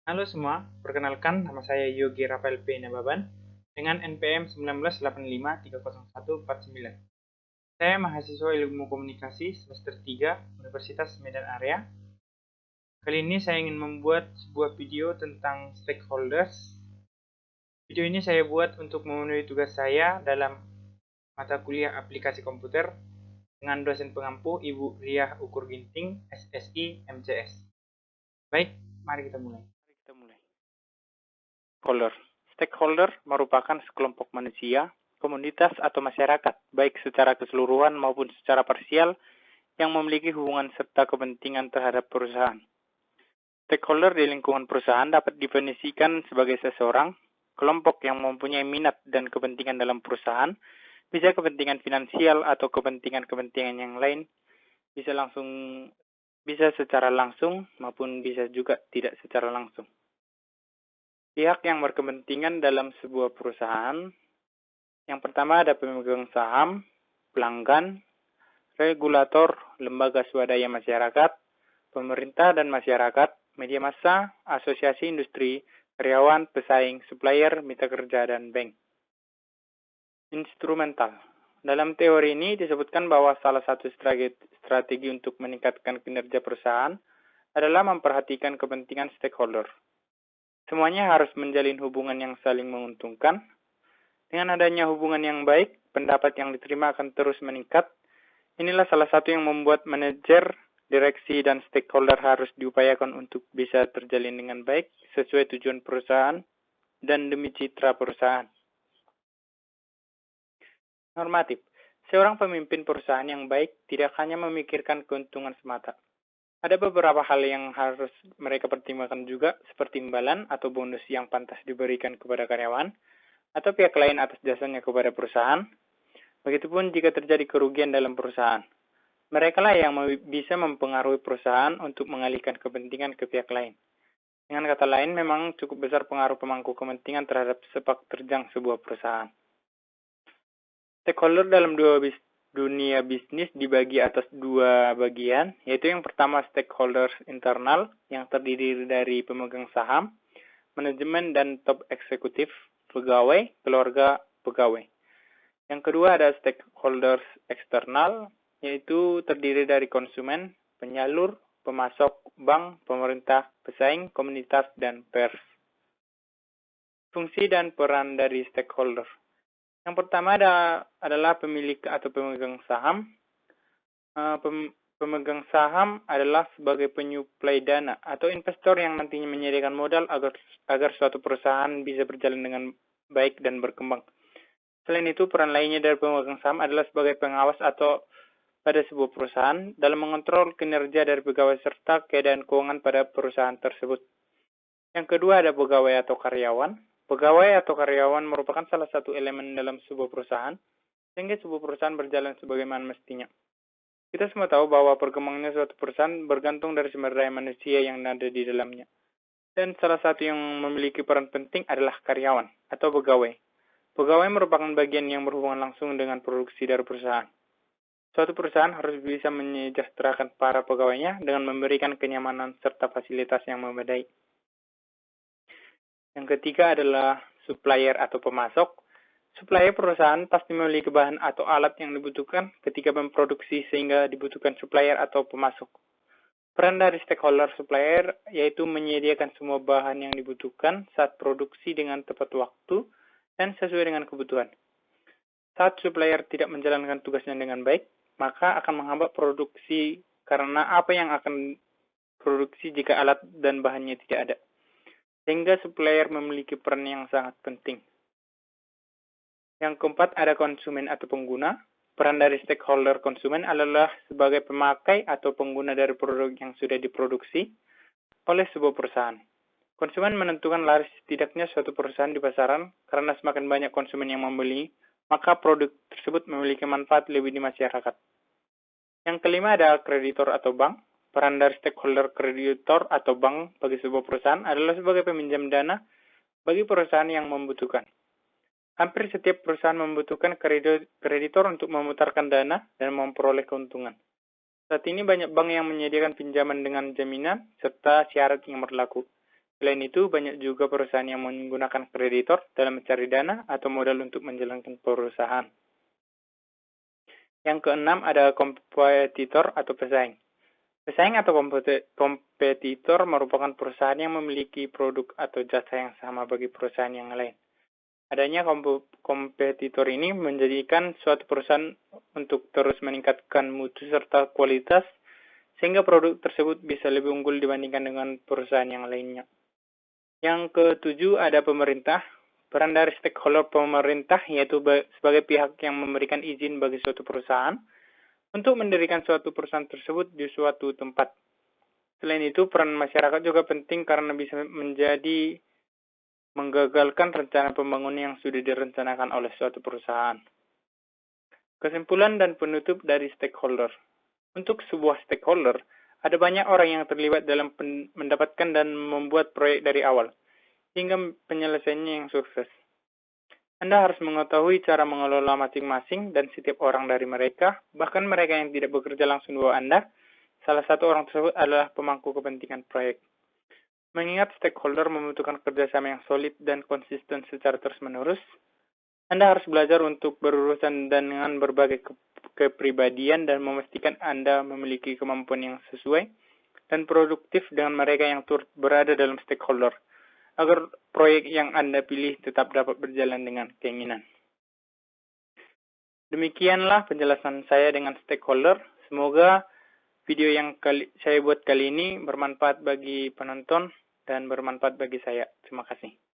Halo semua, perkenalkan nama saya Yogi Rafael P. Nababan dengan NPM 1985304149. Saya mahasiswa Ilmu Komunikasi semester 3 Universitas Medan Area. Kali ini saya ingin membuat sebuah video tentang stakeholders. Video ini saya buat untuk memenuhi tugas saya dalam mata kuliah aplikasi komputer dengan dosen pengampu Ibu Riah Ukur Ginting, SSI, MCS. Baik, mari kita mulai. Stakeholder. Stakeholder merupakan sekelompok manusia, komunitas atau masyarakat, baik secara keseluruhan maupun secara parsial, yang memiliki hubungan serta kepentingan terhadap perusahaan. Stakeholder di lingkungan perusahaan dapat didefinisikan sebagai seseorang, kelompok yang mempunyai minat dan kepentingan dalam perusahaan, bisa kepentingan finansial atau kepentingan-kepentingan yang lain, bisa secara langsung maupun bisa juga tidak secara langsung. Pihak yang berkepentingan dalam sebuah perusahaan, yang pertama ada pemegang saham, pelanggan, regulator, lembaga swadaya masyarakat, pemerintah dan masyarakat, media massa, asosiasi industri, karyawan, pesaing, supplier, mitra kerja, dan bank. Instrumental. Dalam teori ini disebutkan bahwa salah satu strategi untuk meningkatkan kinerja perusahaan adalah memperhatikan kepentingan stakeholder. Semuanya harus menjalin hubungan yang saling menguntungkan. Dengan adanya hubungan yang baik, pendapat yang diterima akan terus meningkat. Inilah salah satu yang membuat manajer, direksi, dan stakeholder harus diupayakan untuk bisa terjalin dengan baik sesuai tujuan perusahaan dan demi citra perusahaan. Normatif. Seorang pemimpin perusahaan yang baik tidak hanya memikirkan keuntungan semata. Ada beberapa hal yang harus mereka pertimbangkan juga, seperti imbalan atau bonus yang pantas diberikan kepada karyawan, atau pihak lain atas jasanya kepada perusahaan. Begitupun jika terjadi kerugian dalam perusahaan. Mereka lah yang bisa mempengaruhi perusahaan untuk mengalihkan kepentingan ke pihak lain. Dengan kata lain, memang cukup besar pengaruh pemangku kepentingan terhadap sepak terjang sebuah perusahaan. Stakeholder dalam dunia bisnis dibagi atas dua bagian, yaitu yang pertama stakeholders internal yang terdiri dari pemegang saham, manajemen dan top eksekutif, pegawai, keluarga pegawai. Yang kedua ada stakeholders eksternal, yaitu terdiri dari konsumen, penyalur, pemasok, bank, pemerintah, pesaing, komunitas, dan pers. Fungsi dan peran dari stakeholder. Yang pertama adalah pemilik atau pemegang saham. Pemegang saham adalah sebagai penyuplai dana atau investor yang nantinya menyediakan modal agar suatu perusahaan bisa berjalan dengan baik dan berkembang. Selain itu, peran lainnya dari pemegang saham adalah sebagai pengawas atau pada sebuah perusahaan dalam mengontrol kinerja dari pegawai serta keadaan keuangan pada perusahaan tersebut. Yang kedua ada pegawai atau karyawan. Pegawai atau karyawan merupakan salah satu elemen dalam sebuah perusahaan, sehingga sebuah perusahaan berjalan sebagaimana mestinya. Kita semua tahu bahwa perkembangannya suatu perusahaan bergantung dari sumber daya manusia yang ada di dalamnya. Dan salah satu yang memiliki peran penting adalah karyawan atau pegawai. Pegawai merupakan bagian yang berhubungan langsung dengan produksi dari perusahaan. Suatu perusahaan harus bisa menyejahterakan para pegawainya dengan memberikan kenyamanan serta fasilitas yang memadai. Yang ketiga adalah supplier atau pemasok. Supplier perusahaan pasti memiliki bahan atau alat yang dibutuhkan ketika memproduksi sehingga dibutuhkan supplier atau pemasok. Peran dari stakeholder supplier yaitu menyediakan semua bahan yang dibutuhkan saat produksi dengan tepat waktu dan sesuai dengan kebutuhan. Saat supplier tidak menjalankan tugasnya dengan baik, maka akan menghambat produksi karena apa yang akan produksi jika alat dan bahannya tidak ada. Sehingga supplier memiliki peran yang sangat penting. Yang keempat ada konsumen atau pengguna. Peran dari stakeholder konsumen adalah sebagai pemakai atau pengguna dari produk yang sudah diproduksi oleh sebuah perusahaan. Konsumen menentukan laris tidaknya suatu perusahaan di pasaran karena semakin banyak konsumen yang membeli, maka produk tersebut memiliki manfaat lebih di masyarakat. Yang kelima ada kreditor atau bank. Peran dari stakeholder kreditor atau bank bagi sebuah perusahaan adalah sebagai peminjam dana bagi perusahaan yang membutuhkan. Hampir setiap perusahaan membutuhkan kreditor untuk memutarkan dana dan memperoleh keuntungan. Saat ini banyak bank yang menyediakan pinjaman dengan jaminan serta syarat yang berlaku. Selain itu, banyak juga perusahaan yang menggunakan kreditor dalam mencari dana atau modal untuk menjalankan perusahaan. Yang keenam ada kompetitor atau pesaing. Pesaing atau kompetitor merupakan perusahaan yang memiliki produk atau jasa yang sama bagi perusahaan yang lain. Adanya kompetitor ini menjadikan suatu perusahaan untuk terus meningkatkan mutu serta kualitas, sehingga produk tersebut bisa lebih unggul dibandingkan dengan perusahaan yang lainnya. Yang ketujuh ada pemerintah. Peran dari stakeholder pemerintah yaitu sebagai pihak yang memberikan izin bagi suatu perusahaan untuk mendirikan suatu perusahaan tersebut di suatu tempat. Selain itu, peran masyarakat juga penting karena bisa menjadi menggagalkan rencana pembangunan yang sudah direncanakan oleh suatu perusahaan. Kesimpulan dan penutup dari stakeholder. Untuk sebuah stakeholder, ada banyak orang yang terlibat dalam mendapatkan dan membuat proyek dari awal, hingga penyelesaiannya yang sukses. Anda harus mengetahui cara mengelola masing-masing dan setiap orang dari mereka, bahkan mereka yang tidak bekerja langsung di bawah Anda. Salah satu orang tersebut adalah pemangku kepentingan proyek. Mengingat stakeholder membutuhkan kerjasama yang solid dan konsisten secara terus-menerus, Anda harus belajar untuk berurusan dengan berbagai kepribadian dan memastikan Anda memiliki kemampuan yang sesuai dan produktif dengan mereka yang turut berada dalam stakeholder, agar proyek yang Anda pilih tetap dapat berjalan dengan keinginan. Demikianlah penjelasan saya dengan stakeholder. Semoga video yang saya buat kali ini bermanfaat bagi penonton dan bermanfaat bagi saya. Terima kasih.